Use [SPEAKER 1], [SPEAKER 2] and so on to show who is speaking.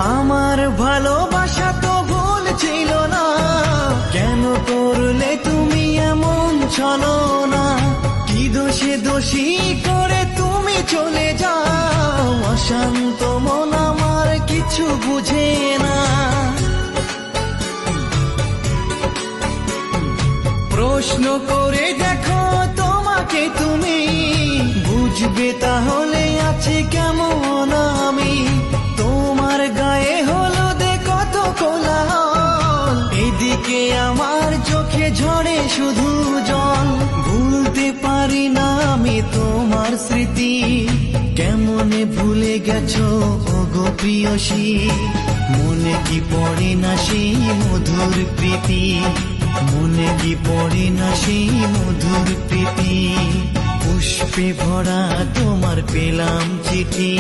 [SPEAKER 1] আমার ভালোবাসা তো ভুল ছিল না, কেন করলে তুমি এমন ছলনা? কি দোষে দোষী করে তুমি চলে যাও, অশান্ত মন আমার কিছু বুঝে না। প্রশ্ন করে দেখো তোমাকে তুমি, বুঝবে তাহলে আছে কেমন আমি। তোমার গায়ে হলুদে কত কোলাহল, এদিকে আমার চোখে ঝরে শুধু জল। ভুলতে পারি না আমি তোমার স্মৃতি, কেমনে ভুলে গেছো ওগো প্রিয়সী। মনে কি পড়ে না সেই মধুর প্রীতি, মনে কি পড়ে না সেই মধুর প্রীতি। পুষ্পে ভরা তোমার পেলাম চিঠি।